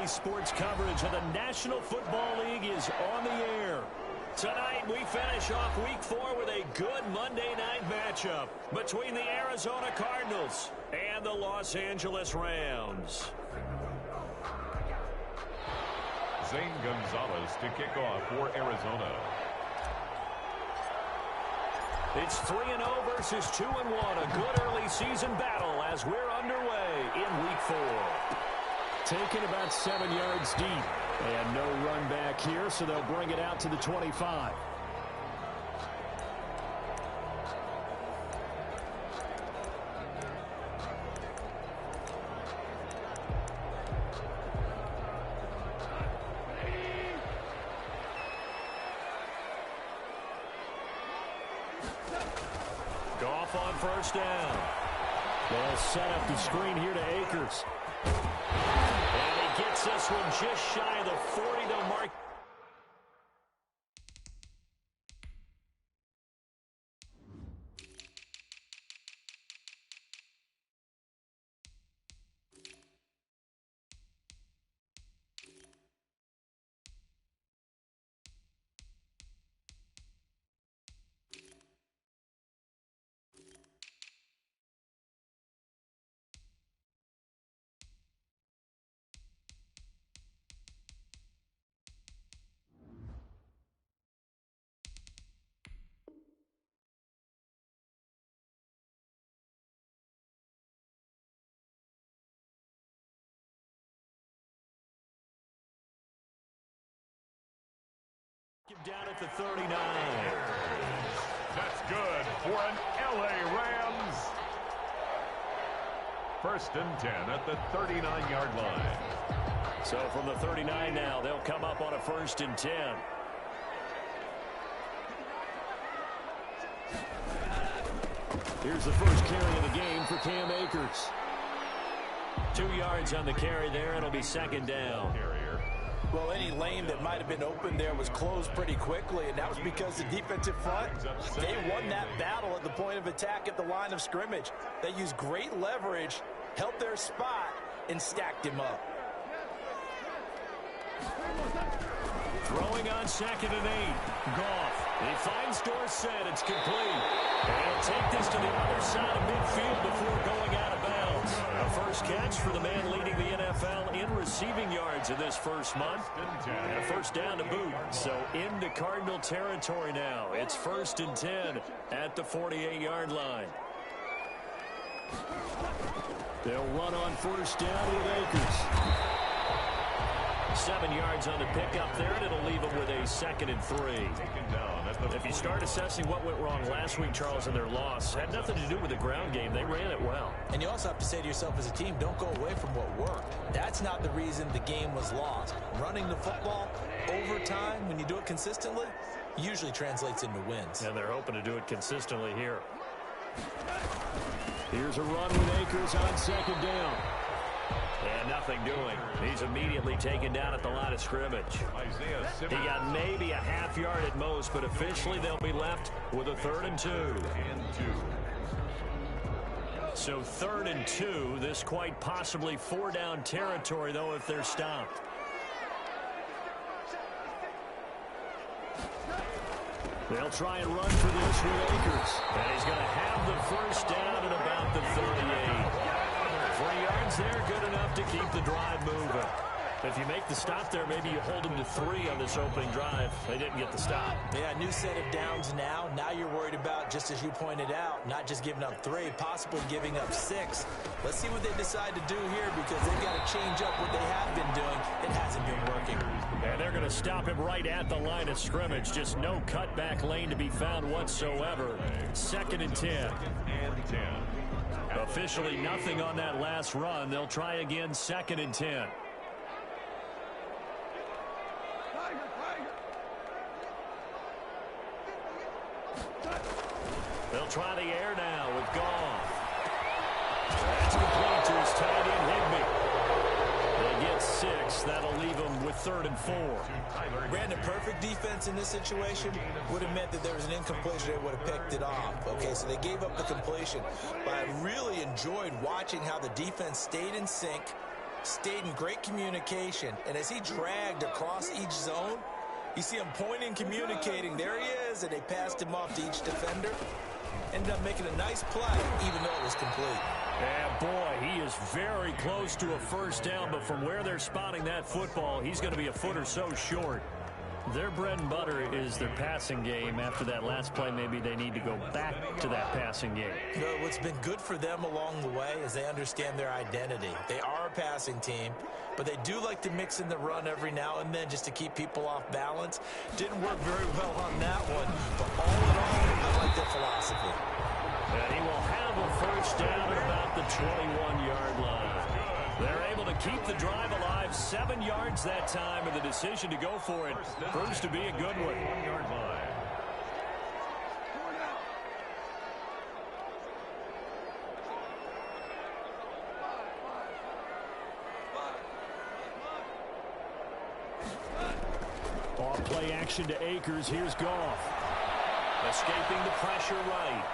Sports coverage of the National Football League is on the air. Tonight, we finish off Week 4 with a good Monday night matchup between the Arizona Cardinals and the Los Angeles Rams. Zane Gonzalez to kick off for Arizona. It's 3-0 versus 2-1. A good early season battle as we're underway in Week 4. Taken about 7 yards deep. And no run back here, so they'll bring it out to the 25. Goff on first down. They'll set up the screen here to Akers. And he gets this one just shy of the 40 to mark. Down at the 39. That's good for an LA Rams. First and 10 at the 39-yard line. So from the 39 now, they'll come up on a first and 10. Here's the first carry of the game for Cam Akers. 2 yards on the carry there. It'll be second down. Well, any lane that might have been open there was closed pretty quickly, and that was because the defensive front, they won that battle at the point of attack at the line of scrimmage. They used great leverage, held their spot, and stacked him up. Throwing on second and 8. Goff. He finds Dorsett. It's complete. And he'll take this to the other side of midfield before going out of bounds. A first catch for the man leading the NFL in receiving yards in this first month. And a first down to boot. So into Cardinal territory now. It's first and 10 at the 48-yard line. They'll run on first down with Akers. 7 yards on the pickup there, and it'll leave them with a second and 3. If you start assessing what went wrong last week, Charles, in their loss, had nothing to do with the ground game. They ran it well. And you also have to say to yourself as a team, don't go away from what worked. That's not the reason the game was lost. Running the football over time, when you do it consistently, usually translates into wins. And they're hoping to do it consistently here. Here's a run with Akers on second down. And nothing doing. He's immediately taken down at the line of scrimmage. He got maybe a half yard at most, but officially they'll be left with a 3rd and 2. So 3rd and 2. This quite possibly 4-down territory, though, if they're stopped. They'll try and run for this with Akers. And he's going to have the first down at about the 38. 3 yards there, good enough to keep the drive moving. If you make the stop there, maybe you hold them to 3 on this opening drive. They didn't get the stop. Yeah, new set of downs now. Now you're worried about, just as you pointed out, not just giving up 3, possibly giving up 6. Let's see what they decide to do here, because they've got to change up what they have been doing. It hasn't been working. And they're going to stop him right at the line of scrimmage. Just no cutback lane to be found whatsoever. 2nd and 10. Officially nothing on that last run. They'll try again, 2nd and 10. They'll try the air now with Goff. That's complete to his tight end, Higbee. They get 6. That'll leave them with 3rd and 4. Brandon, perfect defense in this situation would have meant that there was an incompletion. They would have picked it off. Okay, so they gave up the completion. But I really enjoyed watching how the defense stayed in sync, stayed in great communication. And as he dragged across each zone, you see him pointing, communicating. There he is, and they passed him off to each defender. Ended up making a nice play, even though it was complete. And boy, he is very close to a first down, but from where they're spotting that football, he's going to be a foot or so short. Their bread and butter is their passing game. After that last play, maybe they need to go back to that passing game. You know, what's been good for them along the way is they understand their identity. They are a passing team, but they do like to mix in the run every now and then just to keep people off balance. Didn't work very well on that one, but all in all, I like their philosophy. And he will have a first down at about the 21-yard line. They're able to keep the drive alive, 7 yards that time, and the decision to go for it proves to be a good one. 1-yard line. Off play action to Akers. Here's Goff. Escaping the pressure right.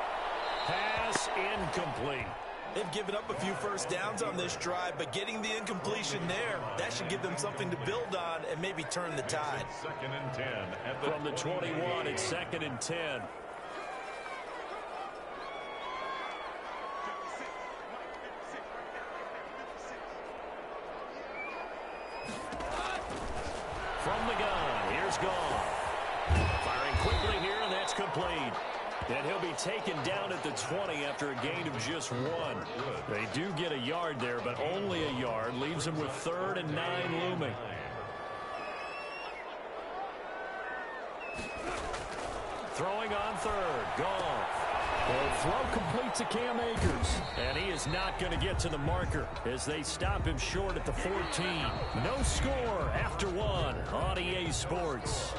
Pass incomplete. They've given up a few first downs on this drive, but getting the incompletion there, that should give them something to build on and maybe turn the tide. 2nd and 10 at the From the 21, it's 2nd and 10. From the gun, here's Goff. Firing quickly here, and that's complete. And he'll be taken down at the 20 after a gain of just 1. They do get a yard there, but only a yard. Leaves them with 3rd and 9 looming. Throwing on 3rd, Goff. The throw complete to Cam Akers. And he is not going to get to the marker as they stop him short at the 14. No score after 1 on EA Sports.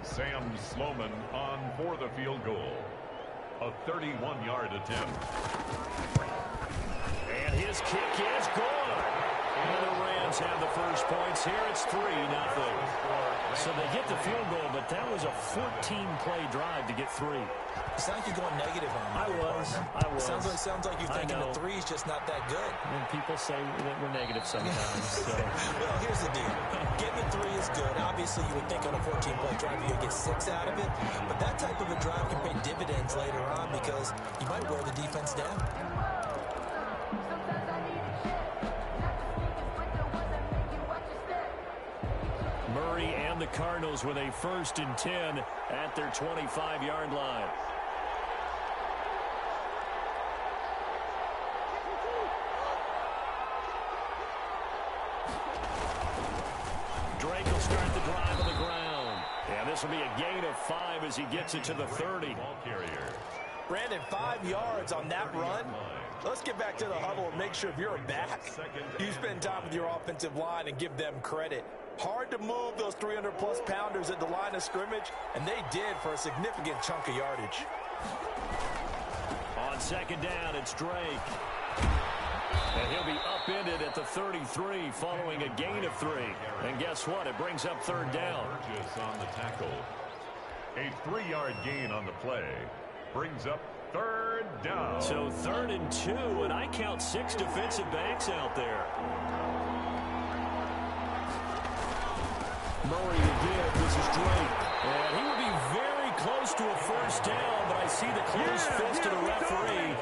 Sam Sloman on for the field goal. A 31-yard attempt. And his kick is good. And the Rams have the first points here. It's 3-0. So they get the field goal, but that was a 14-play drive to get 3. It sounds like you're going negative on me. I was. Sounds like you're thinking the 3 is just not that good. And people say that we're negative sometimes. So. Well, here's the deal. Getting the 3 is good. Obviously, you would think on a 14-play drive you would get 6 out of it. But that type of a drive can pay dividends later on because you might wear the defense down. Murray and the Cardinals with a 1st and 10 at their 25-yard line. Drake will start the drive on the ground. And this will be a gain of 5 as he gets it to the 30. Ball carrier. Brandon, 5 yards on that run. Let's get back to the huddle and make sure if you're a back, you spend time with your offensive line and give them credit. Hard to move those 300-plus pounders at the line of scrimmage, and they did for a significant chunk of yardage. On 2nd down, it's Drake. And he'll be upended at the 33 following a gain of 3. And guess what? It brings up 3rd down. Burgess on the tackle. A 3-yard gain on the play. Brings up 3rd down. So 3rd and 2, and I count 6 defensive backs out there. Murray again. This is Drake. And he would be very close to a first down, but I see the closed fist of the referee,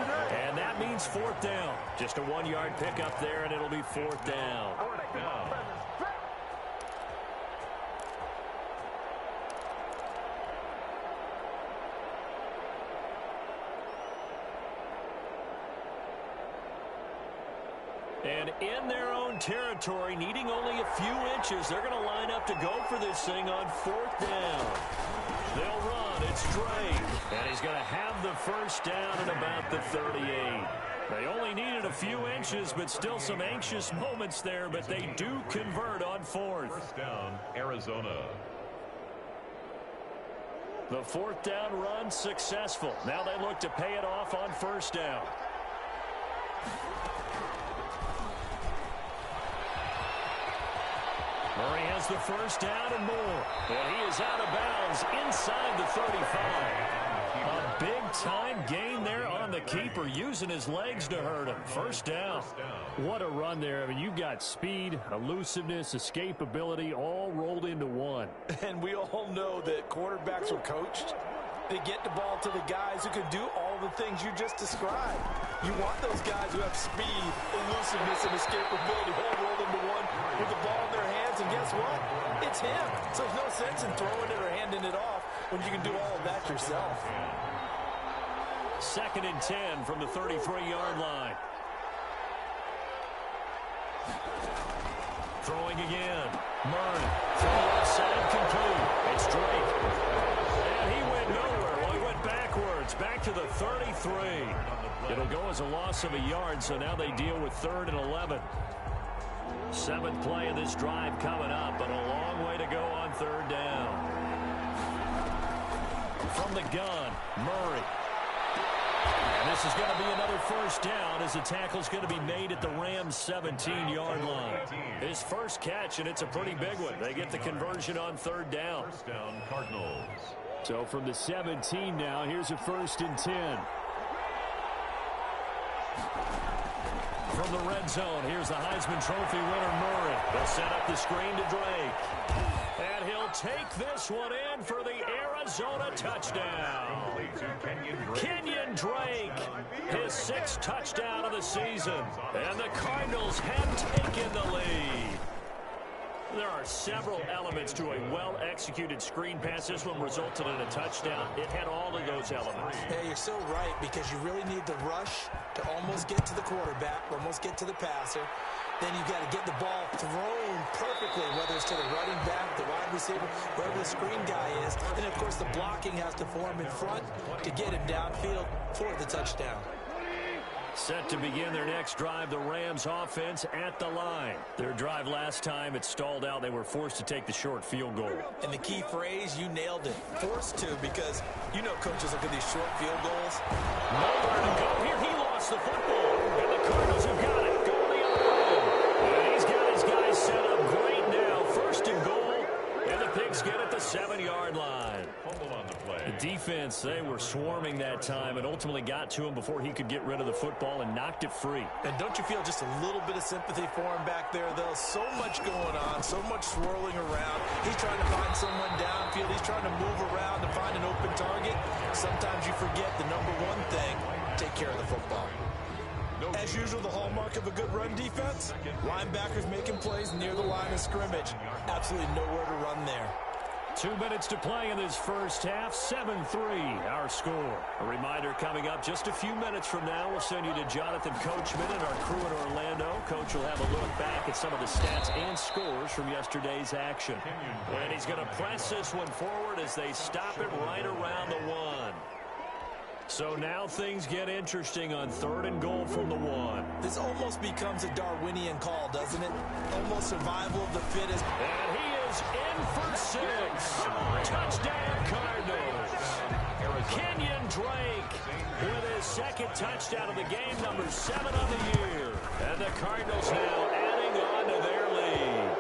and that means 4th down. Just a 1-yard pickup there, and it'll be 4th down. And in their own territory, needing only a few inches, they're going to line up to go for this thing on 4th down. They'll run. It's Drake. And he's going to have the first down at about the 38. They only needed a few inches, but still some anxious moments there, but they do convert on 4th. First down, Arizona. The 4th down run successful. Now they look to pay it off on 1st down. Murray has the first down and more. And he is out of bounds inside the 35. A big-time gain there on the keeper, using his legs to hurt him. First down. What a run there. I mean, you got speed, elusiveness, escapability, all rolled into one. And we all know that quarterbacks are coached. They get the ball to the guys who can do all the things you just described. You want those guys who have speed, elusiveness, and escapability all rolled into one with the ball in their hands. And guess what? It's him. So there's no sense in throwing it or handing it off when you can do all of that yourself. 2nd and 10 from the 33-yard line. Throwing again. Murray. Throw outside, complete. It's Drake. And he went nowhere. Well, he went backwards. Back to the 33. It'll go as a loss of a yard, so now they deal with 3rd and 11. 7th play of this drive coming up, but a long way to go on 3rd down. From the gun, Murray. And this is going to be another first down as the tackle's going to be made at the Rams' 17-yard line. His first catch, and it's a pretty big one. They get the conversion on 3rd down. First down, Cardinals. So from the 17 now, here's a 1st and 10. From the red zone, here's the Heisman Trophy winner, Murray. They'll set up the screen to Drake. And he'll take this one in for the Arizona touchdown. Kenyon Drake, his 6th touchdown of the season. And the Cardinals have taken the lead. There are several elements to a well-executed screen pass. This one resulted in a touchdown. It had all of those elements. Hey, you're so right, because you really need the rush to almost get to the quarterback, almost get to the passer. Then you've got to get the ball thrown perfectly, whether it's to the running back, the wide receiver, wherever the screen guy is. And, of course, the blocking has to form in front to get him downfield for the touchdown. Set to begin their next drive, the Rams offense at the line. Their drive last time, it stalled out. They were forced to take the short field goal. And the key phrase, you nailed it. Forced to, because you know coaches look at these short field goals. Nowhere to go here. He lost the football. And the Cardinals have got it. Go the other way. And he's got his guys set up great now. 1st and goal. And the Pigskin at the 7-yard line. Fumble on the play. The defense, they were swarming that time and ultimately got to him before he could get rid of the football and knocked it free. And don't you feel just a little bit of sympathy for him back there, though? So much going on, so much swirling around. He's trying to find someone downfield. He's trying to move around to find an open target. Sometimes you forget the number one thing, take care of the football. As usual, the hallmark of a good run defense, linebackers making plays near the line of scrimmage. Absolutely nowhere to run there. 2 minutes to play in this first half. 7-3 our score. A reminder coming up just a few minutes from now. We'll send you to Jonathan Coachman and our crew in Orlando. Coach will have a look back at some of the stats and scores from yesterday's action. And he's going to press this one forward as they stop it right around the 1. So now things get interesting on 3rd and goal from the 1. This almost becomes a Darwinian call, doesn't it? Almost survival of the fittest. And he is in for 6. Touchdown, Cardinals. Kenyon Drake with his 2nd touchdown of the game, number 7 on the year. And the Cardinals now adding on to their lead.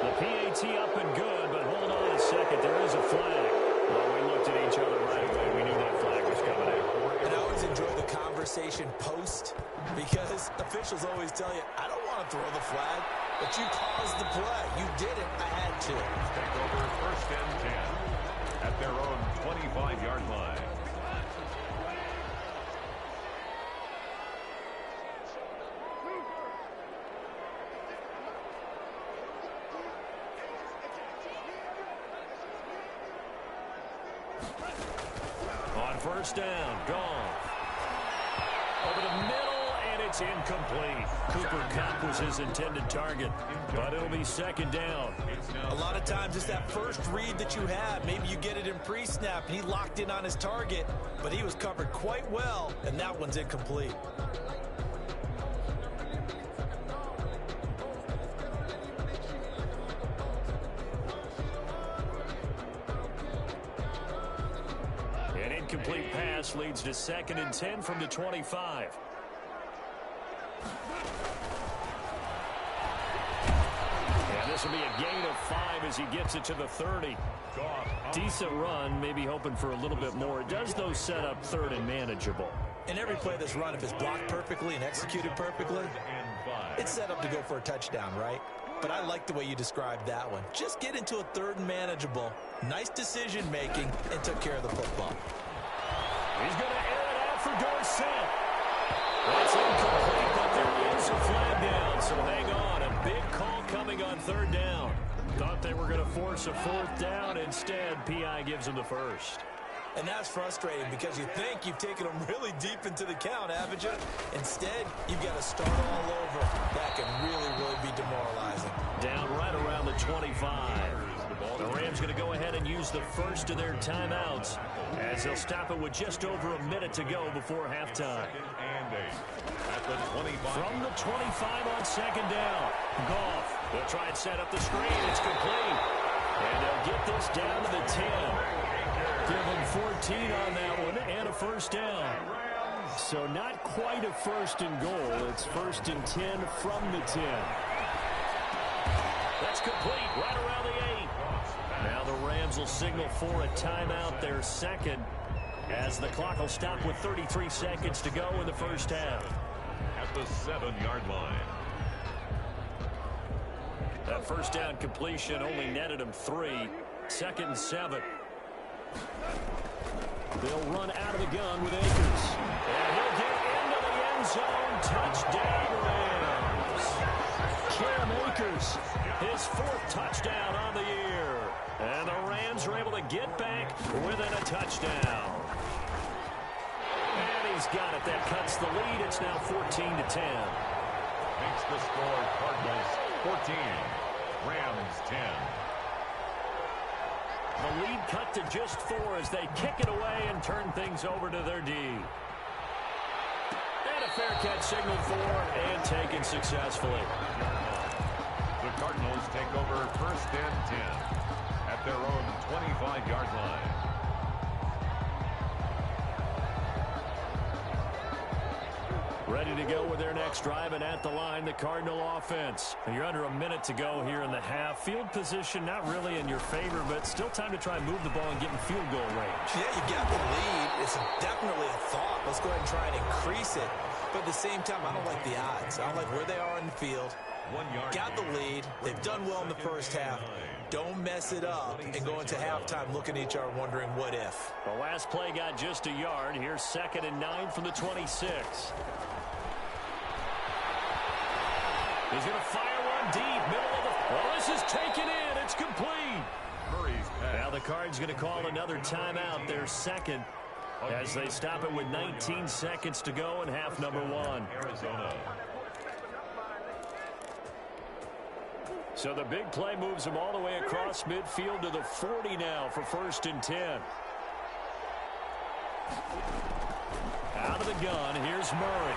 The PAT up and good, but hold on a second. There is a flag. Well, we looked at each other right away. We knew that flag was coming out. And I always enjoy the conversation post, because officials always tell you, I don't want to throw the flag, but you caused the play. You did it. I had to. Take over 1st and 10 at their own 25-yard line. On 1st down, gone. Over the middle, and it's incomplete. Cooper Kupp was his intended target, but it'll be 2nd down. A lot of times it's that first read that you have. Maybe you get it in pre-snap, and he locked in on his target, but he was covered quite well, and that one's incomplete. Incomplete pass leads to 2nd and 10 from the 25. And this This will be a gain of 5 as he gets it to the 30. Decent run, maybe hoping for a little bit more. It does, though, set up third and manageable. In every play that's run, if it's blocked perfectly and executed perfectly, it's set up to go for a touchdown, right? But I like the way you described that one. Just get into a third and manageable. Nice decision-making and took care of the football. He's going to air it out for Dorsett. That's incomplete, but there is a flag down, so hang on. A big call coming on third down. Thought they were going to force a fourth down. Instead, P.I. gives them the first. And that's frustrating because you think you've taken them really deep into the count, haven't you? Instead, you've got to start all over. That can really be demoralizing. Down right around the 25. The Rams going to go ahead and use the first of their timeouts as they'll stop it with just over a minute to go before halftime. From the 25 on second down. Goff. They'll try and set up the screen. It's complete. And they'll get this down to the 10. Give them 14 on that one and a first down. So not quite a first and goal. It's first and 10 from the 10. That's complete right around the 8. Now the Rams will signal for a timeout, their second, as the clock will stop with 33 seconds to go in the first half. At the 7-yard line. That first down completion only netted him 3. Second and 7. They'll run out of the gun with Akers. And he'll get into the end zone. Touchdown, Rams. Cam Akers, his 4th touchdown on the year. And the Rams are able to get back within a touchdown. And he's got it. That cuts the lead. It's now 14-10. Makes the score Cardinals 14, Rams 10. The lead cut to just 4 as they kick it away and turn things over to their D. And a fair catch signaled for and taken successfully. The Cardinals take over first and 10 at their own 25-yard line. Ready to go with their next drive, and at the line, the Cardinal offense. You're under a minute to go here in the half. Field position not really in your favor, but still time to try and move the ball and get in field goal range. Yeah, you got the lead. It's definitely a thought. Let's go ahead and try and increase it. But at the same time, I don't like the odds. I don't like where they are in the field. 1 yard. Got the lead. They've done well in the first half. Don't mess it up and go into halftime looking at each other wondering what if. The last play got just a yard. Here's 2nd and 9 from the 26. He's going to fire one deep, middle of the... Well, this is taken in. It's complete. Now the Cards going to call another timeout, their second, as they stop it with 19 seconds to go in half number 1. Arizona. So the big play moves them all the way across midfield to the 40 now for first and 10. Out of the gun, here's Murray.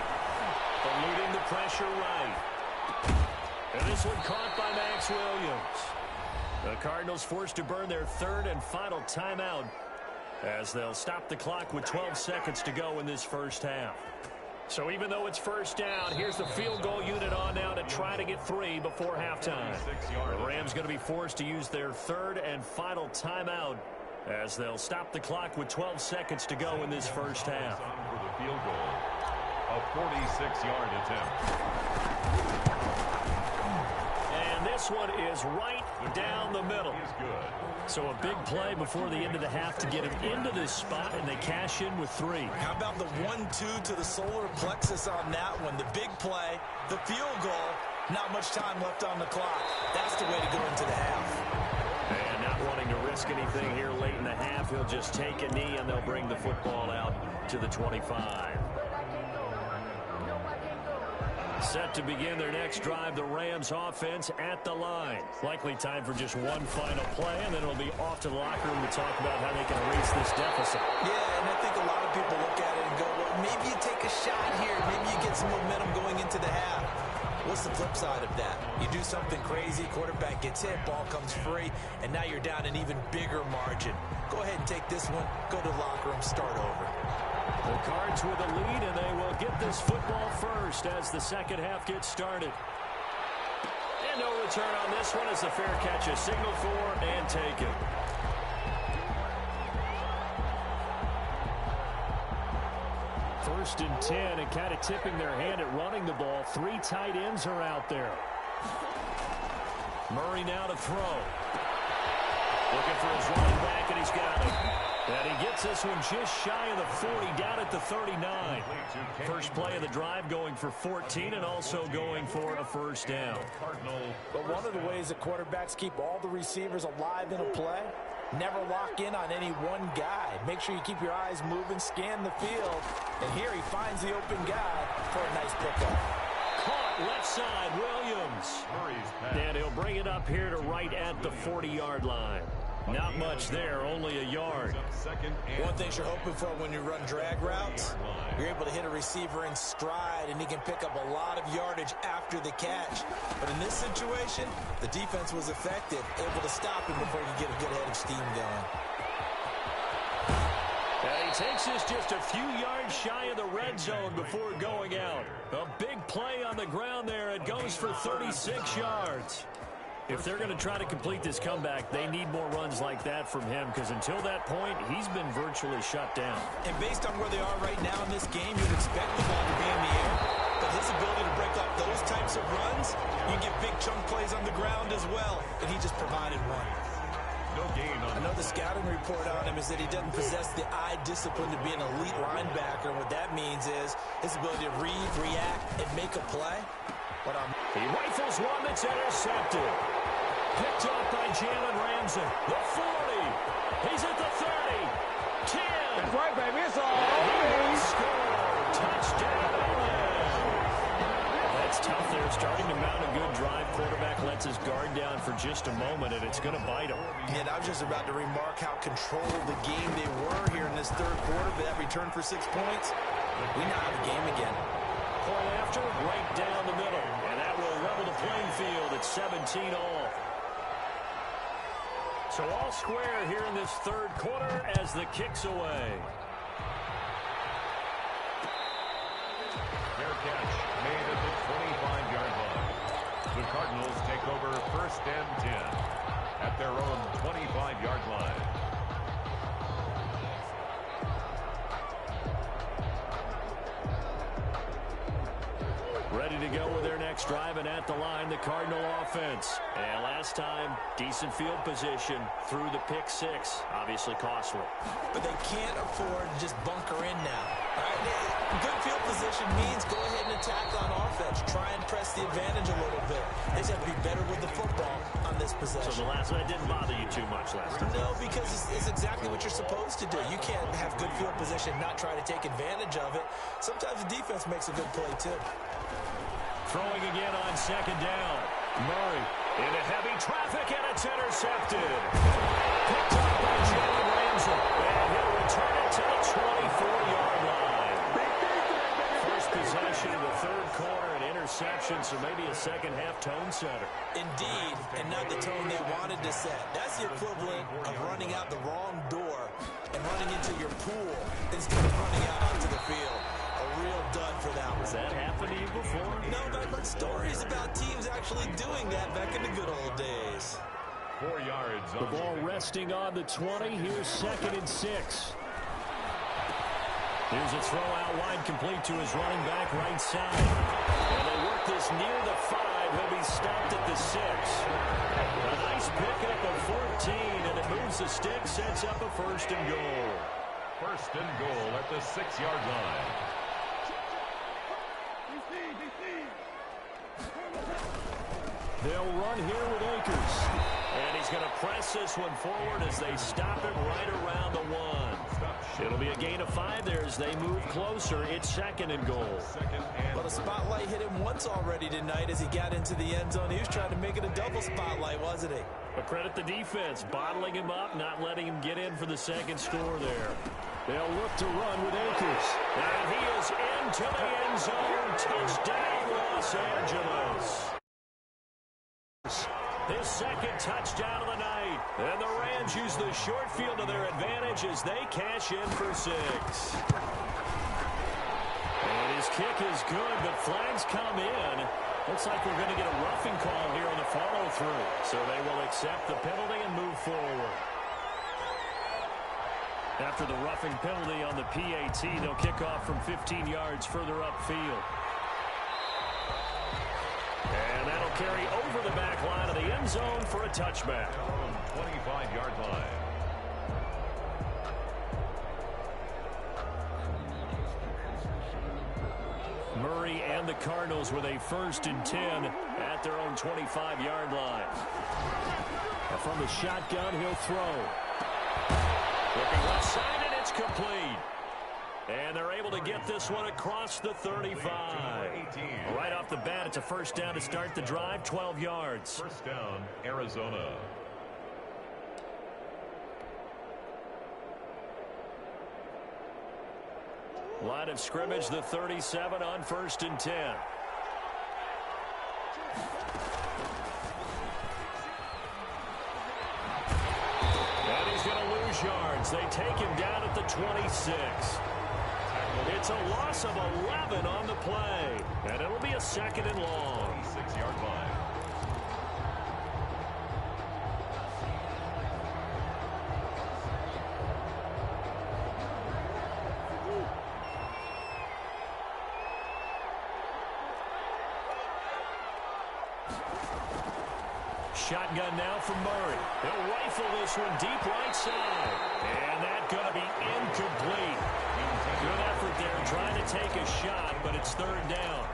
Eluding the pressure right. And this one caught by Max Williams. The Cardinals forced to burn their 3rd and final timeout as they'll stop the clock with 12 seconds to go in this first half. So even though it's first down, here's the field goal unit on now to try to get 3 before halftime. The Rams going to be forced to use their 3rd and final timeout as they'll stop the clock with 12 seconds to go in this first half. For the field goal, a 46-yard attempt. And this one is right down the middle. So a big play before the end of the half to get him into this spot, and they cash in with 3. How about the 1-2 to the solar plexus on that one? The big play, the field goal, not much time left on the clock. That's the way to go into the half. And not wanting to risk anything here late in the half, he'll just take a knee, and they'll bring the football out to the 25. Set to begin their next drive, the Rams offense at the line. Likely time for just one final play, and then it'll be off to the locker room to talk about how they can erase this deficit. Yeah, and I think a lot of people look at it and go, well, maybe you take a shot here. Maybe you get some momentum going into the half. What's the flip side of that? You do something crazy, quarterback gets hit, ball comes free, and now you're down an even bigger margin. Go ahead and take this one, go to the locker room, start over. The Cards with a lead, and they will get this football first as the second half gets started. And no return on this one as the fair catch is signaled for and taken. First and 10, and kind of tipping their hand at running the ball. 3 tight ends are out there. Murray now to throw. Looking for his running back, and he's got it. And he gets this one just shy of the 40, down at the 39. First play of the drive going for 14 and also going for a first down. But one of the ways that quarterbacks keep all the receivers alive in a play, never lock in on any one guy. Make sure you keep your eyes moving, scan the field. And here he finds the open guy for a nice pickup. Caught left side, Williams. And he'll bring it up here to right at the 40-yard line. Not much there, only a yard. One thing you're hoping for when you run drag routes, you're able to hit a receiver in stride, and he can pick up a lot of yardage after the catch. But in this situation, the defense was effective, able to stop him before he could get a good head of steam going. And he takes this just a few yards shy of the red zone before going out. A big play on the ground there. It goes for 36 yards. If they're going to try to complete this comeback, they need more runs like that from him, because until that point, he's been virtually shut down. And based on where they are right now in this game, you'd expect the ball to be in the air. But his ability to break off those types of runs, you can get big chunk plays on the ground as well. And he just provided one. No gain on. I know the scouting report on him is that he doesn't possess the eye discipline to be an elite linebacker. And what that means is his ability to read, react, and make a play. He rifles one that's intercepted. Picked up by Jalen Ramsey. The 40. He's at the 30. 10. That's right, baby. It's all over. Touchdown. That's tough there. Starting to mount a good drive. Quarterback lets his guard down for just a moment, and it's going to bite him. And I was just about to remark how controlled the game they were here in this third quarter. But that return for 6 points, we now have a game again. Point after, right down the middle. And that will level the playing field at 17 all. So all square here in this third quarter as the kick's away. Fair catch made at the 25-yard line. The Cardinals take over first and 10 at their own 25-yard line. Ready to go with their next drive, and at the line, the Cardinal offense. And last time, decent field position through the pick 6. Obviously costly. But they can't afford to just bunker in now. Right? Good field position means go ahead and attack on offense. Try and press the advantage a little bit. They just have to be better with the football on this possession. So the last one didn't bother you too much last time? No, because it's exactly what you're supposed to do. You can't have good field position, not try to take advantage of it. Sometimes the defense makes a good play, too. Throwing again on second down. Murray into heavy traffic, and it's intercepted. Picked up by Jalen Ramsey. And he'll return it to the 24-yard line. First possession of the third quarter, an interception, so maybe a second-half tone setter. Indeed, and not the tone they wanted to set. That's the equivalent of running out the wrong door and running into your pool instead of running out onto the field. A real dud for that one. Has that happened to you before? No, but I've heard stories about teams actually doing that back in the good old days. 4 yards. The ball resting on the 20. Here's second and 6. Here's a throw out wide, complete to his running back right side. And they work this near the 5. He'll be stopped at the 6. A nice pickup of 14, and it moves the stick, sets up a first and goal. First and goal at the 6-yard line. They'll run here with Akers. And he's going to press this one forward as they stop him right around the 1. It'll be a gain of 5 there as they move closer. It's second and goal. Well, the spotlight hit him once already tonight as he got into the end zone. He was trying to make it a double spotlight, wasn't he? But credit the defense, bottling him up, not letting him get in for the second score there. They'll look to run with Akers. And he is into the end zone. Touchdown, Los Angeles. His second touchdown of the night. And the Rams use the short field to their advantage as they cash in for 6. And his kick is good, but flags come in. looks like we're going to get a roughing call here on the follow-through. So they will accept the penalty and move forward. After the roughing penalty on the PAT, they'll kick off from 15 yards further upfield. And that'll carry over the back line of the end zone for a touchback. 25-yard line. Murray and the Cardinals with a 1st and 10 at their own 25-yard line. And from the shotgun, he'll throw. Looking left side, and it's complete. And they're able to get this one across the 35. Right off the bat, it's a 1st down to start the drive, 12 yards. 1st down, Arizona. Line of scrimmage, the 37 on 1st and 10. And he's going to lose yards. They take him down at the 26. It's a loss of 11 on the play. And it'll be a 2nd and long. 6-yard line. Shotgun now from Murray. He'll rifle this one deep right side. And that's going to be incomplete. Good effort there trying to take a shot, but it's 3rd down.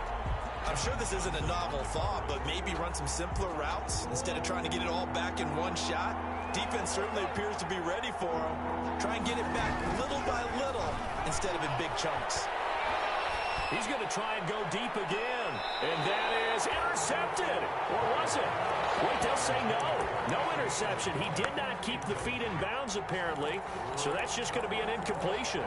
I'm sure this isn't a novel thought, but maybe run some simpler routes instead of trying to get it all back in one shot. Defense certainly appears to be ready for him. Try and get it back little by little instead of in big chunks. He's going to try and go deep again. And that is intercepted. Or was it? Wait, they'll say no. No interception. He did not keep the feet in bounds, apparently. So that's just going to be an incompletion.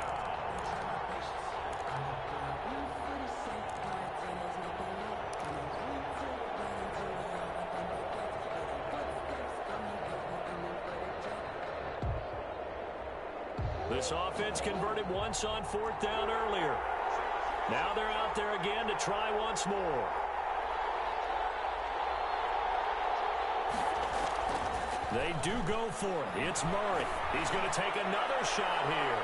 This offense converted once on 4th down earlier. Now they're out there again to try once more. They do go for it. It's Murray. He's going to take another shot here.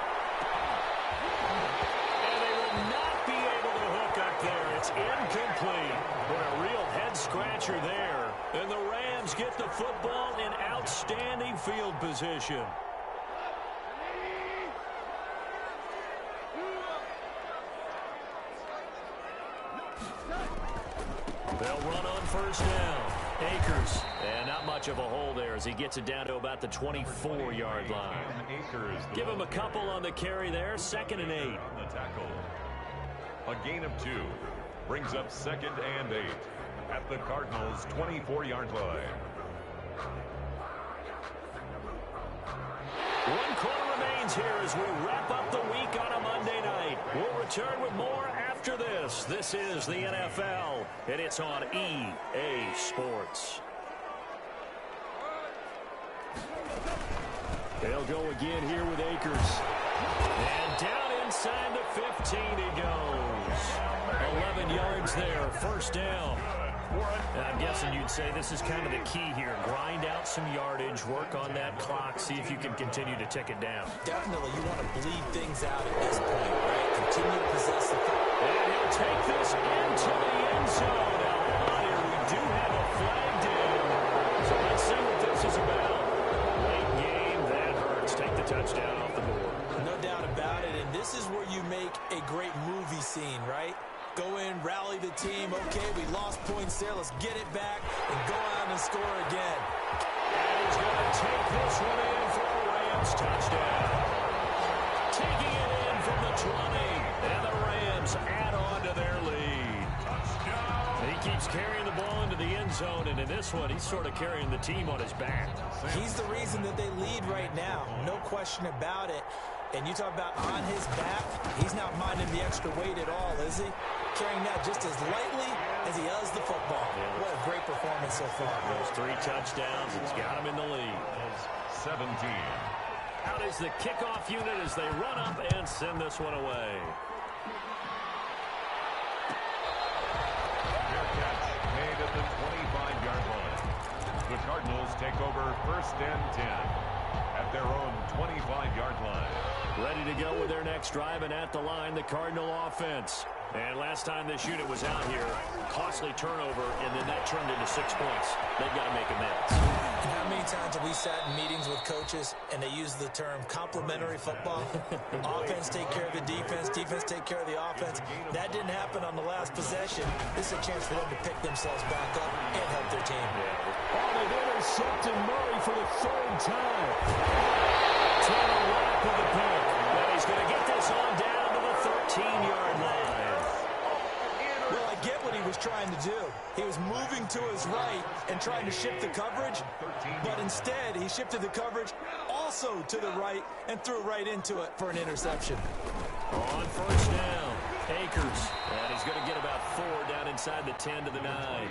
And they will not be able to hook up there. It's incomplete. What a real head-scratcher there. And the Rams get the football in outstanding field position. They'll run on 1st down. Akers. And not much of a hole there as he gets it down to about the 24-yard line. Give him a couple on the carry there. 2nd and 8. The tackle. A gain of 2. Brings up 2nd and 8 at the Cardinals' 24-yard line. 1 quarter remains here as we wrap up the week on a Monday night. We'll return with more after this. This is the NFL, and it's on EA Sports. They'll go again here with Akers. And down inside the 15 he goes. 11 yards there, 1st down. And I'm guessing you'd say this is kind of the key here. Grind out some yardage, work on that clock, see if you can continue to tick it down. Definitely, you want to bleed things out at this point, right? Continue to possess the football. And he'll take this into the end zone. Now, hold on here. We do have a flag down. So let's see what this is about. Late game, that hurts. Take the touchdown off the board. No doubt about it, and this is where you make a great movie scene, right? Go in, rally the team. Okay, we lost points there. Let's get it back and go out and score again. And he's going to take this one in for a Rams touchdown. Taking it in from the 20. And the Rams add on to their lead. Touchdown. He keeps carrying the ball into the end zone, and in this one, he's sort of carrying the team on his back. He's the reason that they lead right now. No question about it. And you talk about on his back, he's not minding the extra weight at all, is he? Carrying that just as lightly as he does the football. Yeah. What a great performance so far. Those 3 touchdowns, it's got him in the lead. 17. Out is the kickoff unit as they run up and send this one away. Fair catch made take over first and 10 at their own 25-yard line. Ready to go with their next drive, and at the line, the Cardinal offense. And last time this unit was out here, costly turnover, and then that turned into 6 points. They've got to make amends. And how many times have we sat in meetings with coaches and they use the term complementary football? Offense take care of the defense, defense take care of the offense. That didn't happen on the last possession. This is a chance for them to pick themselves back up and help their team. Oh, they've intercepted Murray for the 3rd time. Taylor Rapp with the pick. But he's going to get this on down to the 13-yard line. Well, I get what he was trying to do. He was moving to his right and trying to shift the coverage, but instead he shifted the coverage also to the right and threw right into it for an interception. On first down, Akers. And he's going to get about 4 down inside the 10 to the 9.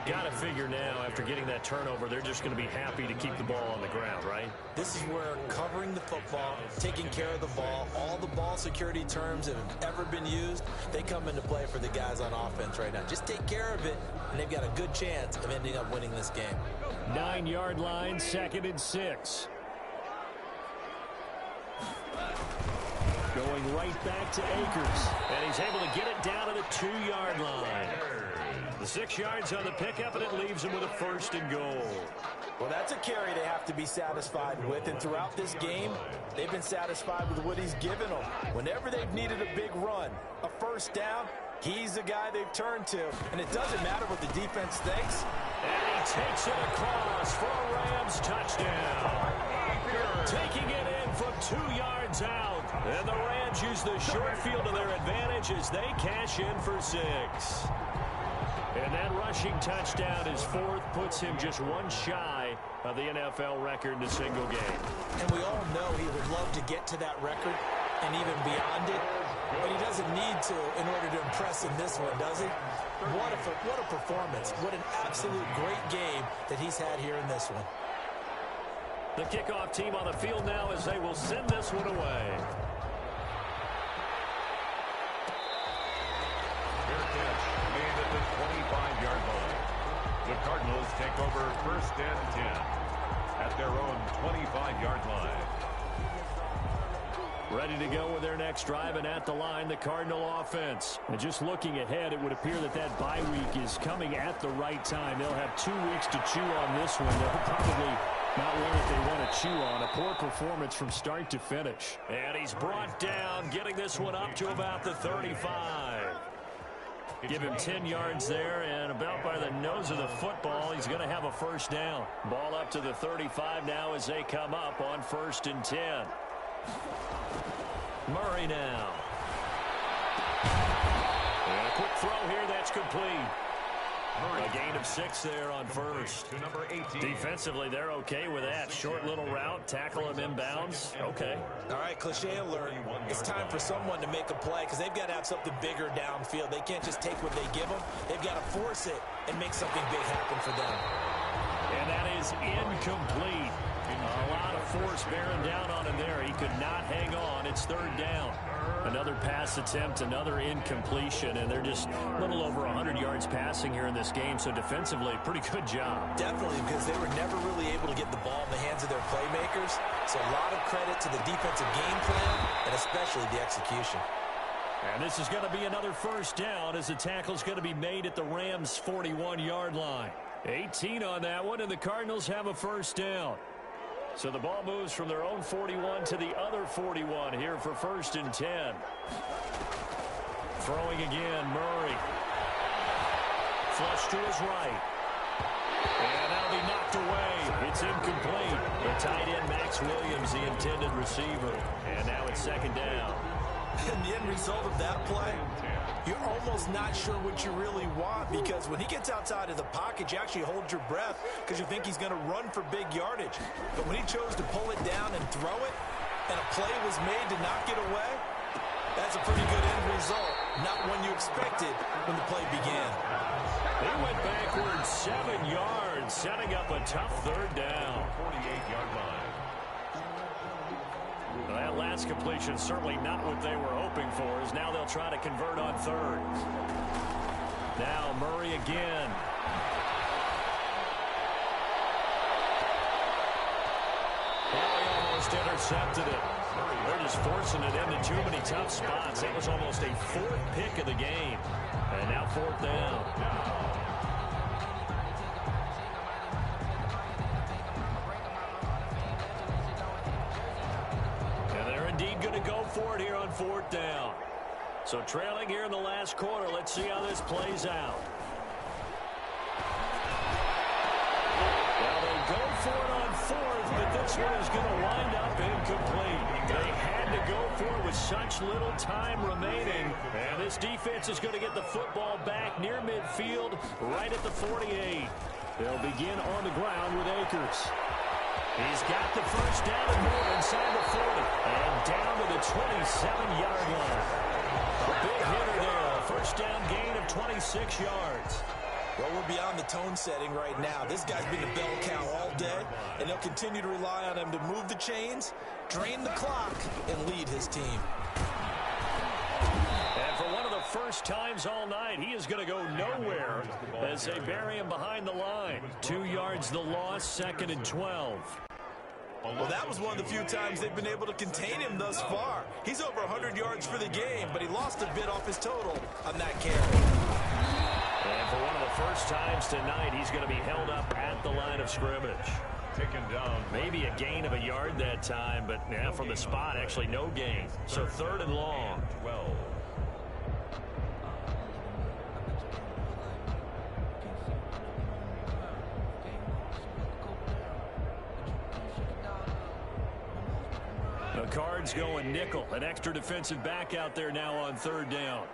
Got to figure now, after getting that turnover, they're just going to be happy to keep the ball on the ground, right? This is where covering the football, taking care of the ball, all the ball security terms that have ever been used, they come into play for the guys on offense right now. Just take care of it, and they've got a good chance of ending up winning this game. 9-yard line, 2nd and 6. Going right back to Akers. And he's able to get it down to the 2-yard line. The 6 yards on the pickup, and it leaves him with a 1st and goal. Well, that's a carry they have to be satisfied with, and throughout this game, they've been satisfied with what he's given them. Whenever they've needed a big run, a 1st down, he's the guy they've turned to, and it doesn't matter what the defense thinks. And he takes it across for a Rams touchdown. Taking it in from 2 yards out. And the Rams use the short field to their advantage as they cash in for 6. And that rushing touchdown, his 4th, puts him just 1 shy of the NFL record in a single game. And we all know he would love to get to that record and even beyond it, but he doesn't need to in order to impress in this one, does he? What a performance. What an absolute great game that he's had here in this one. The kickoff team on the field now as they will send this one away. Fair catch made at the 25-yard line. The Cardinals take over first and 10 at their own 25-yard line. Ready to go with their next drive, and at the line, the Cardinal offense. And just looking ahead, it would appear that that bye week is coming at the right time. They'll have 2 weeks to chew on this one. They'll probably not one that they want to chew on. A poor performance from start to finish. And he's brought down, getting this one up to about the 35. Give him 10 yards there, and about by the nose of the football, he's going to have a 1st down. Ball up to the 35 now as they come up on 1st and 10. Murray now. And a quick throw here that's complete. A gain of 6 there on 1st. To number 18. Defensively, they're okay with that. Short little route, tackle him inbounds. Okay. All right, cliche alert. It's time for someone to make a play because they've got to have something bigger downfield. They can't just take what they give them. They've got to force it and make something big happen for them. And that is incomplete. A lot of force bearing down on him there. He could not hang on. It's 3rd down. Another pass attempt, another incompletion, and they're just a little over 100 yards passing here in this game, so defensively, pretty good job. Definitely, because they were never really able to get the ball in the hands of their playmakers, so a lot of credit to the defensive game plan, and especially the execution. And this is going to be another 1st down as the tackle's going to be made at the Rams' 41-yard line. 18 on that one, and the Cardinals have a 1st down. So the ball moves from their own 41 to the other 41 here for 1st and 10. Throwing again, Murray. Flush to his right. And that'll be knocked away. It's incomplete. The tight end, Max Williams, the intended receiver. And now it's 2nd down. And the end result of that play, you're almost not sure what you really want, because when he gets outside of the pocket, you actually hold your breath because you think he's going to run for big yardage. But when he chose to pull it down and throw it, and a play was made to knock it away, that's a pretty good end result. Not one you expected when the play began. He went backwards 7 yards, setting up a tough 3rd down. 48-yard line. That last completion certainly not what they were hoping for, as now they'll try to convert on 3rd. Now Murray again. intercepted it. They're just forcing it into too many tough spots. That was almost a fourth pick of the game. And now fourth down. And they're indeed going to go for it here on fourth down. So trailing here in the last quarter. Let's see how this plays out. Well, they go for it on fourth, but this one is going to wind up incomplete. They had to go for it with such little time remaining. And this defense is going to get the football back near midfield, right at the 48. They'll begin on the ground with Akers. He's got the first down and more inside the 40. And down to the 27-yard line. A big hitter there. A first down gain of 26 yards. Well, we're beyond the tone setting right now. This guy's been a bell cow all day, and they'll continue to rely on him to move the chains, drain the clock, and lead his team. And for one of the first times all night, he is going to go nowhere as they bury him behind the line. 2 yards the loss, 2nd and 12. Well, that was one of the few times they've been able to contain him thus far. He's over 100 yards for the game, but he lost a bit off his total on that carry. And for one of the first times tonight, he's going to be held up at the line of scrimmage. Taken down. Maybe a gain of a yard that time, but yeah, from the spot, actually no gain. So 3rd and long. 12. The Cards going nickel. An extra defensive back out there now on 3rd down.